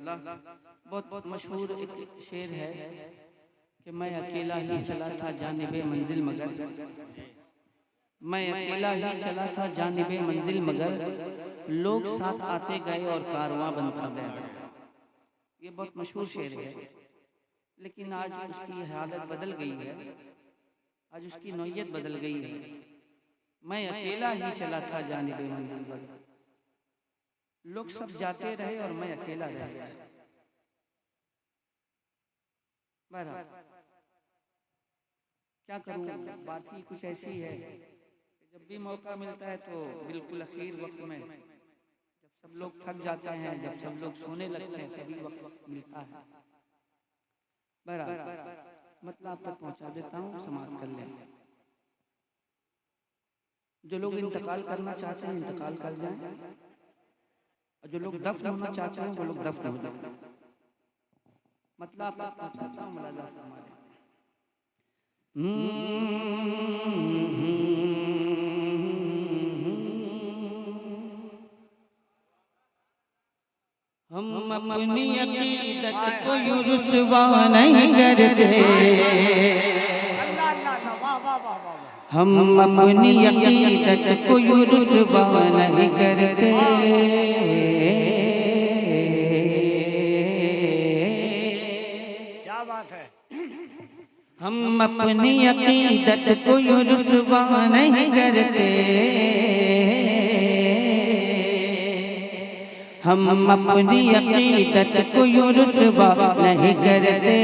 अल्लाह। बहुत मशहूर एक शेर है कि मैं अकेला ही चला था जानिबे मंजिल मगर, मैं अकेला ही चला था जानिबे मंजिल मगर, लोग साथ आते गए और कारवां बनता गया। ये बहुत मशहूर शेर है, लेकिन आज उसकी हालत बदल गई है, आज उसकी नौयत बदल गई है। मैं अकेला ही चला था जानिबे मंजिल मगर, लोग सब जाते रहे और मैं अकेला रह गया। क्या करूं, बात ही कुछ ऐसी है कि जब भी मौका मिलता है तो बिल्कुल आखिर वक्त में, जब सब लोग थक जाते हैं, जब सब लोग सोने लगते हैं, तभी वक्त मिलता है। बहरहाल मतलब आप तक पहुंचा देता हूँ, समाप्त कर लें। जो लोग इंतकाल करना चाहते हैं इंतकाल कर जाएं, और जो लोग दफन होना चाहते हैं वो लोग दफन हो जाएं। मतलब आप तक पहुंचाता हूँ, मुलाजा फरमाएं। हम अपनी अकीदत को यूं रुसवा नहीं करते, हम अपनी अकीदत को यूं रुसवा नहीं करते। क्या बात है। हम अपनी अकीदत को यूं रुसवा नहीं करते, हम अपनी अकीदत को यूं रुसवा नहीं करते,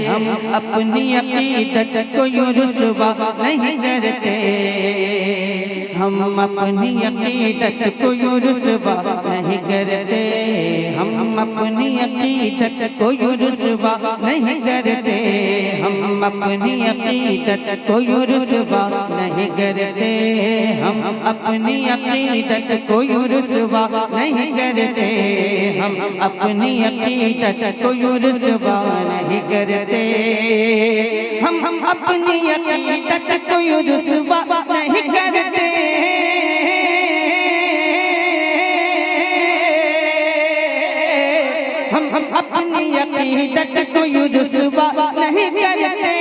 हम अपनी अकीदत को यूं रुसवा नहीं करते, हम अपनी अकीदत को यूं रुसवा नहीं करते, हम अपनी अकीदत को यूं रुसवा नहीं करते, हम अपनी अकीदत को यूं रुसवा नहीं करते, हम अपनी अकीदत को यूं रुसवा नहीं करते, हम अपनी अकीदत को यूं रुसवा नहीं करते, हम अपनी अकीदत को यूं रुसवा नहीं करते, हम अपनी अकीदत को यूं रुसवा नहीं करते,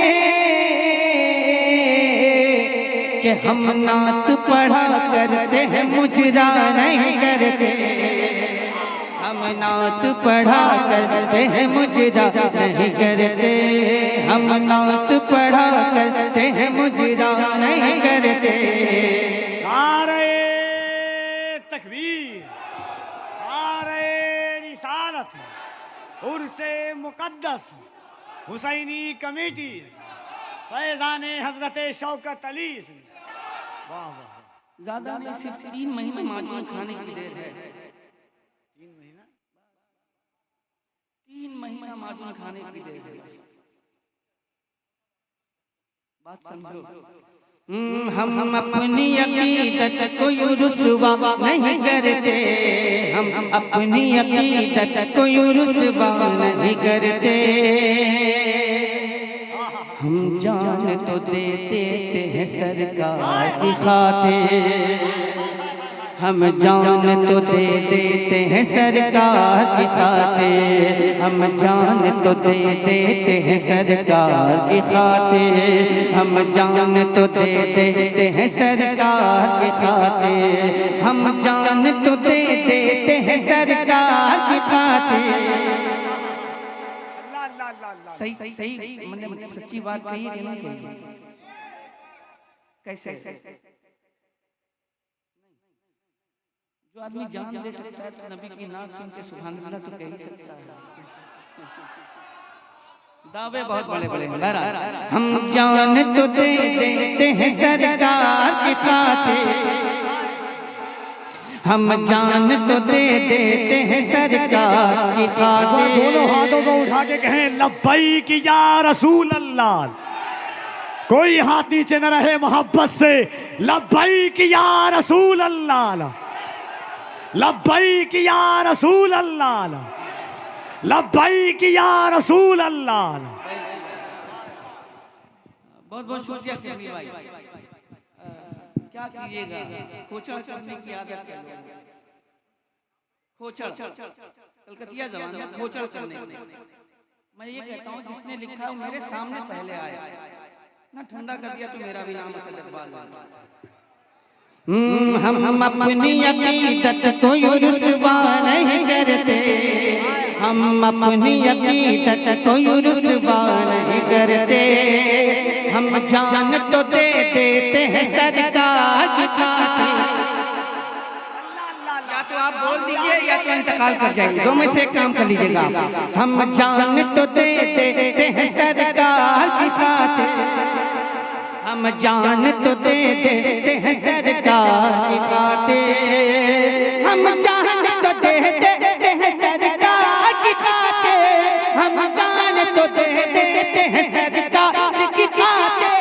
कि हम नात पढ़ा करते हैं मुजरा नहीं करते, हम नात पढ़ा करते हैं मुजरा नहीं करते, हम नात पढ़ा करते हैं मुजरा नहीं करते। नारे तकबीर, नारे रिसालत, उर्से मुकद्दस, हुसैनी कमेटी, फैज़ाने हजरत शौकत अली। वाह वाह। ज्यादा नहीं, सिर्फ 3 महीने माजून खाने की देर है। 3 महीना, 3 महीना माजून खाने की देर है, बात समझो। हम अपनी अकीदत को यूं रुसवा नहीं करते, हम अपनी अकीदत को यूं रुसवा नहीं करते, हम जान तो दे देते हैं सरकार की खातिर, हम जान तो दे देते हैं सरकार की खातिर, हम जान तो दे देते हैं सरकार की खातिर, हम जान तो दे देते हैं सरकार की खातिर, हम जान तो दे देते हैं सरकार की खातिर। सही सही सही, मैंने सच्ची बात कही है कि नहीं कही? कैसे? जो आदमी जान दे सकता है तो नबी की नाम सुन के सुभान अल्लाह तो कह ही सकता है। दावे बहुत बड़े बड़े हैं। हम जान तो दे देते हैं सरकार की खातिर, हम जान तो दे देते हैं सरकार की खातिर। दोनों हाथों को उठा के कहें लब्बैक या रसूल अल्लाह। कोई हाथ नीचे न रहे मोहब्बत से। लब्बैक या रसूल अल्लाह, लब्बैक या रसूल अल्लाह, लब्बैक या रसूल अल्लाह। बहुत बहुत शुक्रिया केवी भाई। क्या कीजिएगा, खोचा करने की आदत है, खोचड़ कलकतिया जबान में खोचड़ करने। मैं ये कहता हूँ जिसने लिखा है मेरे सामने पहले आया ना, ठंडा कर दिया तो मेरा भी नाम असद इकबाल है। हम अपनी अकीदत को रुसवा नहीं करते, हम अपनी अकीदत को रुसवा नहीं करते, हम जान तो दे देते हैं सरकार की खातिर। या तो आप बोल दीजिए या तो इंतकाल कर जाएंगे, दो में से एक काम कर लीजिएगा। हम जान तो दे देते हैं सरकार की खातिर, हम जान तो दे देते हैं सरकार की खातिर, हम जान तो दे देते हैं सरकार की खातिर, हम जान तो दे देते हैं सरकार की खातिर।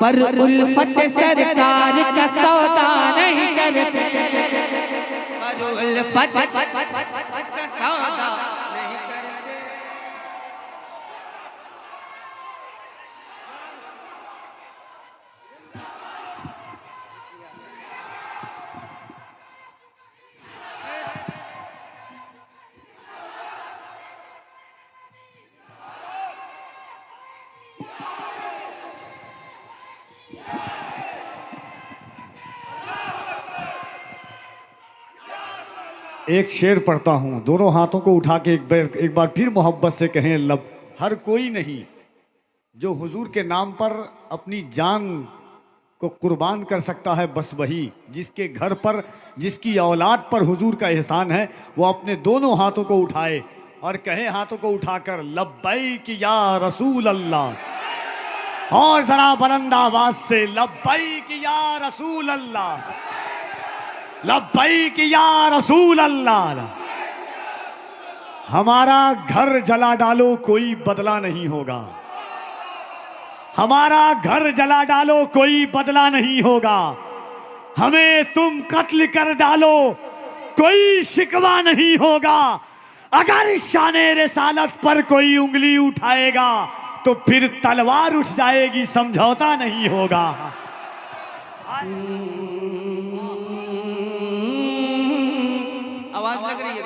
पर उल्फत सरकार का सौदा नहीं करते, पर उल्फत का सौदा नहीं करते। एक शेर पढ़ता हूँ, दोनों हाथों को उठा के एक बार फिर मोहब्बत से कहें लब। हर कोई नहीं जो हुजूर के नाम पर अपनी जान को कुर्बान कर सकता है, बस वही जिसके घर पर, जिसकी औलाद पर हुजूर का एहसान है, वो अपने दोनों हाथों को उठाए और कहे हाथों को उठाकर लब्बैक या रसूल अल्लाह। और जरा बुलंद आवाज से लब्बैक या रसूल अल्लाह, लब्बैक या रसूल अल्लाह। हमारा घर जला डालो कोई बदला नहीं होगा, हमारा घर जला डालो कोई बदला नहीं होगा, हमें तुम कत्ल कर डालो कोई शिकवा नहीं होगा। अगर शाने रिसालत पर कोई उंगली उठाएगा तो फिर तलवार उठ जाएगी, समझौता नहीं होगा। आवाज लग रही है।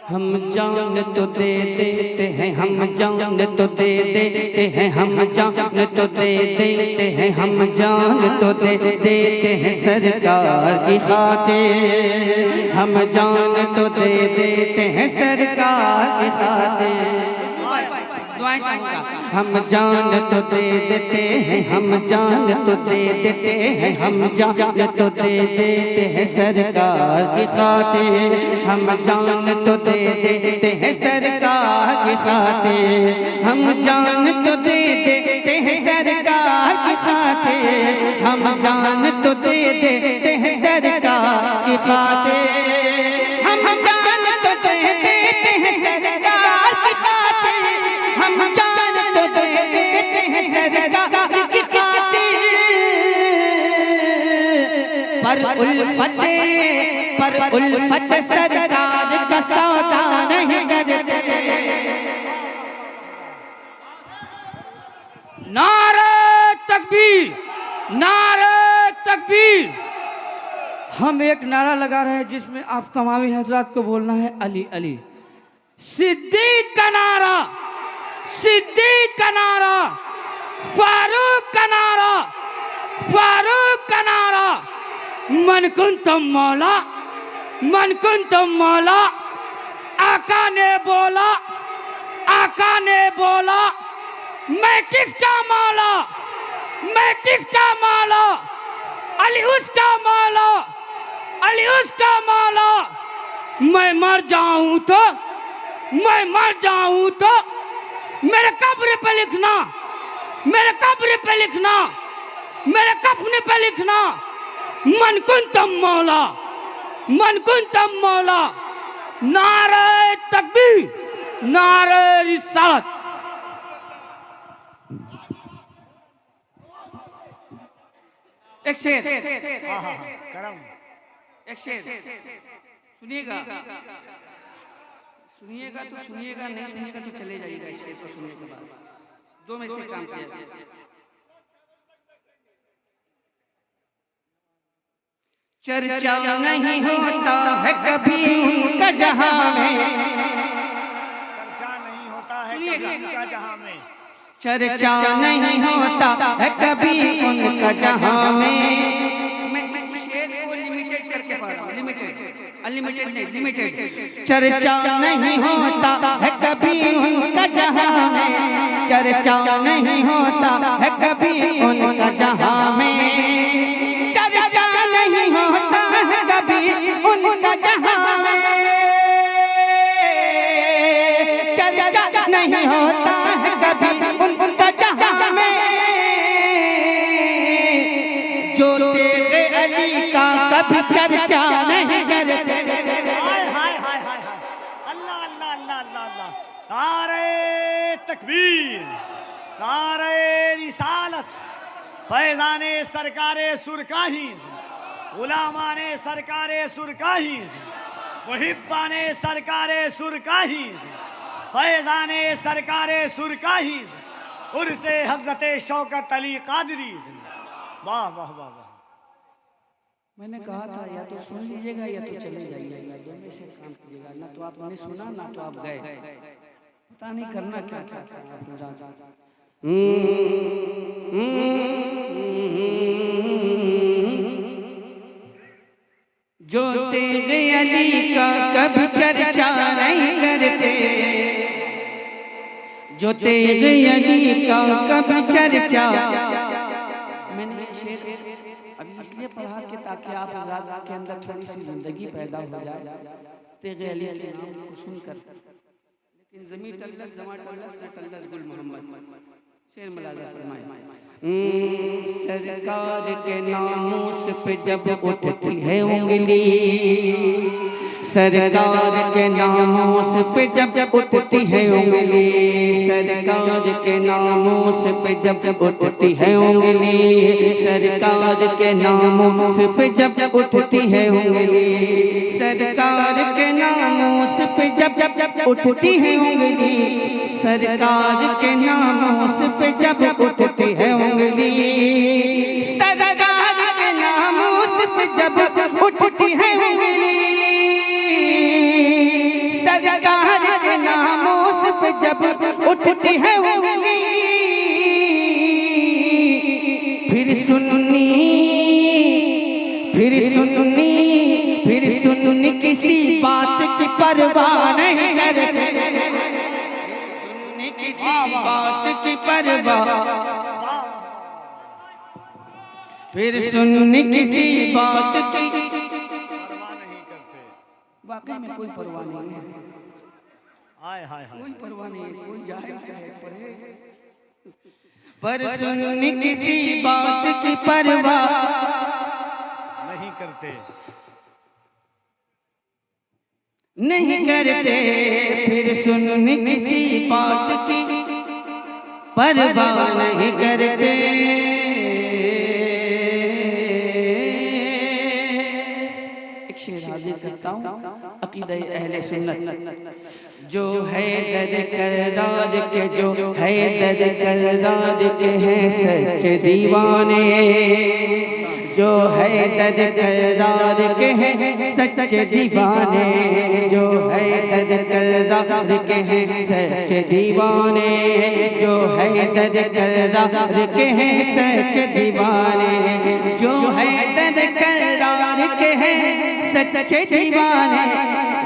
हम जान तो दे देते हैं, हम जान तो दे देते हैं, हम जान तो दे देते हैं, हम जान तो दे देते हैं सरकार की खातिर, हम जान तो दे देते हैं सरकार की खातिर। हम जान तो दे देते हैं, हम जान तो दे देते हैं, हम जान तो दे देते हैं सरकार की खातिर, हम जान तो दे देते हैं सरकार की खातिर, हम जान तो दे देते हैं सरकार की खातिर, हम जान तो दे देते हैं सरकार की खातिर, हम जान तो दे देते हैं सरकार की खातिर, हम जान तो दे देते हैं सरकार की खातिर। पर उल्फत सरकार का सौदा नहीं करते। नारे तकबीर, नारे तकबीर। हम एक नारा लगा रहे हैं जिसमें आप तमामी हजरात को बोलना है अली अली। सिद्दीक का नारा, सिद्दीक का नारा, फारूक का नारा, फारूक का नारा। मन कुंतुम मौला, मन कुंतुम मौला। आका ने बोला, आका ने बोला, मैं किसका मौला, मैं किसका मौला। अली उसका मौला, अली उसका मौला। मैं मर जाऊं तो, मैं मर जाऊं तो मेरे कब्र पे लिखना, मेरे कब्र पे लिखना, मेरे कफन पे लिखना, मन कुंतुम मौला, मन कुंतुम मौला। नारे तकबीर, नारे रिसालत। एक शेर, एक शेर सुनिएगा, सुनिएगा तो सुनिएगा, नहीं सुनिएगा तो चले जाइएगा। इस शेर को सुनने के बाद दो में से काम किया। चर्चा नहीं होता है कभी उनका जहां में, चर्चा नहीं होता है कभी उनका जहां में, चर्चा नहीं होता है कभी उनका जहां में। मैं इस शेर को लिमिटेड करके पढ़ रहा हूं, लिमिटेड, अनलिमिटेड नहीं, लिमिटेड। चर्चा नहीं होता है कभी उनका जहां में, चर्चा नहीं होता है कभी उनका जहां में, चर्चा नहीं होता है कभी उनका जहां में, चर्चा नहीं होता है कभी उनका जहां में। जो तेरे अली का कभी चर्चा नहीं करते। हाय हाय हाय हाय हाय, अल्लाह अल्लाह अल्लाह अल्लाह अल्लाह। नारे तकबीर, नारे रिसालत, फैज़ाने सरकारे सुरकाही, गुलामाने सरकारे सुरकाही, मुहिब्बाने सरकारे सुरकाही, फैज़ाने सरकारे सुरकाही, उर्से हज़रत शौकत अली कादरी। वाह वाह वाह वाह। मैंने कहा था या तो सुन लीजिएगा या तो चले जाइएगा, दोनों से काम कीजिएगा। ना तो आपने सुना ना तो आप गए, पता नहीं करना क्या चाहते हैं आप। जो तेरे अली का कभी चर्चा नहीं करते, जो तेरे अली का कभी चर्चा। मैंने ये शेर अभी इसलिए पढ़ा कि ताकि आप रात के अंदर थोड़ी सी जिंदगी पैदा हो जाए तेरे अली के नाम को सुनकर। लेकिन ज़मीर तल्लस जमा तल्लस न तल्लस गुल मोहम्मद, शेर मुलाज़ा फरमाए। सरकार के नामों पे जब उठती है उंगली, सरकार के नामों पे जब उठती है उंगली, सरकार के नामों पे जब उठती है उंगली, सरकार के नामों पे जब उठती है उंगली, सरकार के नामों पे जब उठती है उंगली, सरकार के नामों पे जब उठती है उंगली, सरकार के नामों पे जब उठती है उंगली, सरकार के नामों पे जब उठती है उंगली, फिर सुन्नी किसी बात की परवाह नहीं करते, किसी बात की परवाह, फिर सुन्नी किसी बात की परवाह नहीं करते। वाकई में कोई परवाह नहीं है, हाय हाय हाय, कोई परवाह नहीं है, कोई जाए चाहे पढ़े, पर सुन्नी किसी बात की परवाह नहीं करते, नहीं करते, फिर सुन्नी किसी बात की परवाह नहीं करते। एक शेर हाजिर करता हूँ अकीदा अहले सुन्नत। जो है दर करार के, जो है दर करार के हैं सच्चे दीवाने, जो है दर करार के हैं सच्चे दीवाने, जो है दर करार के हैं सच्चे दीवाने, जो है दर करार के हैं सच्चे दीवाने, जो है दर करार के हैं सच्चे दीवाने,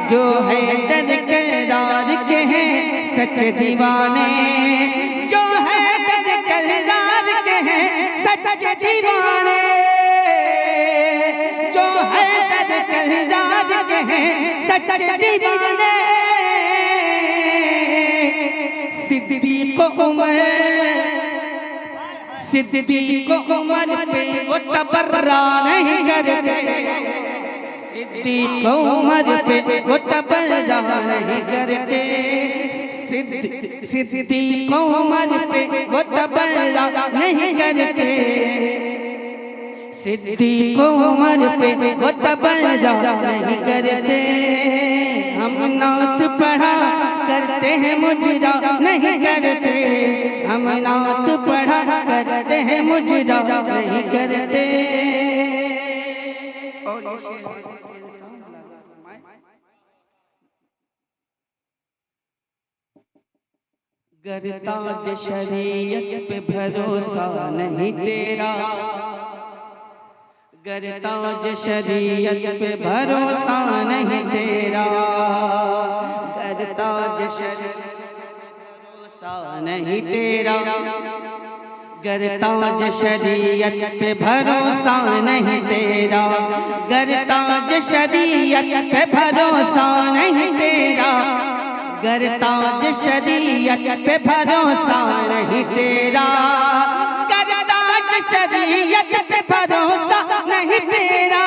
जो है दर करार के हैं सच्चे दीवाने, जो है दर करार के हैं सच्चे दीवाने, जो है दर करार के हैं सच्चे दीवाने। सिद्दीक़ उमर पे वो तबर्रा नहीं करते, सिद्दीक़ उमर पे वो तबर्रा नहीं करते, सिद्दीक़ उमर पे वो तबर्रा नहीं करते, सिद्दीक़ उमर पे वो तबर्रा नहीं करते। हम नात पढ़ा करते हैं मुजरा नहीं करते, हम नात पढ़ा करते हैं मुजरा नहीं करते। गर ताज शरीयत पे भरोसा नहीं तेरा, गर ताज शरीयत पे भरोसा नहीं तेरा, गर ताज शरीयत पे भरोसा नहीं तेरा, गर ताज शरीयत पे भरोसा नहीं तेरा, गर ताज शरीयत पे भरोसा नहीं तेरा, गर ताज शरीयत पे भरोसा नहीं तेरा, गर ताज शरीयत पे भरोसा नहीं तेरा,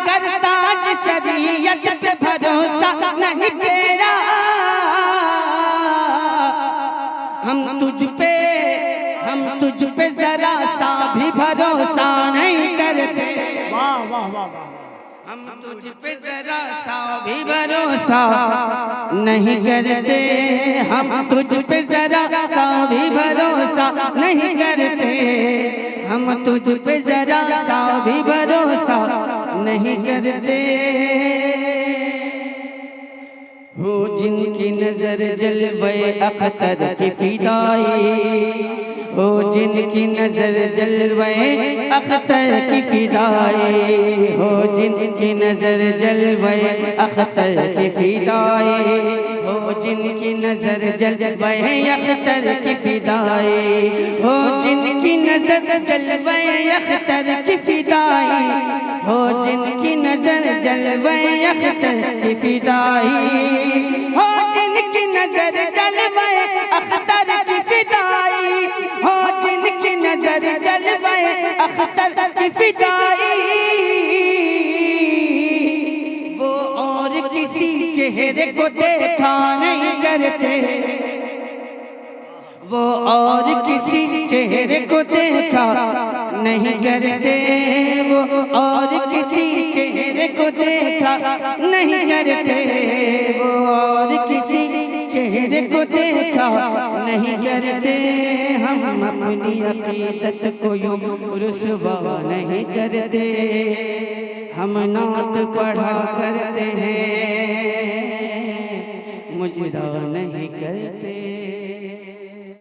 गर ताज शरीयत पे भरोसा नहीं तेरा, हम तुझ पे जरा सा भी भरोसा नहीं करते। वाह वाह वाह वाह। हम तुझ पे जरा सा भी भरोसा नहीं करते, हम तुझ पे जरा सा भी भरोसा नहीं करते, हम तुझ पे जरा सा भी भरोसा नहीं करते। हो जिनकी नजर जलवे अख्तर की फिदाई, हो जिनकी नजर जलवे अख्तर की फिदाई, हो जिनकी नजर जलवे अख्तर की फिदाई, हो जिनकी नजर जलवे अख्तर की फिदाई, हो जिनकी नजर जलवे अख्तर की फिदाई, हो जिनकी नजर जलवे अख्तर की फिदाई, हो जिनकी नजर जलवे अख्तर की फिदाई, हो जिनकी नजर जलवे अख्तर की फिदाई, वो और किसी चेहरे को देखा नहीं करते, वो और किसी चेहरे को देखा नहीं करते, वो और किसी चेहरे को देखा नहीं करते, वो और किसी चेहरे को देखा नहीं करते। हम अपनी अकीदत को यूं रुसवा नहीं करते, हम नात पढ़ा करते हैं मुजरा नहीं करते।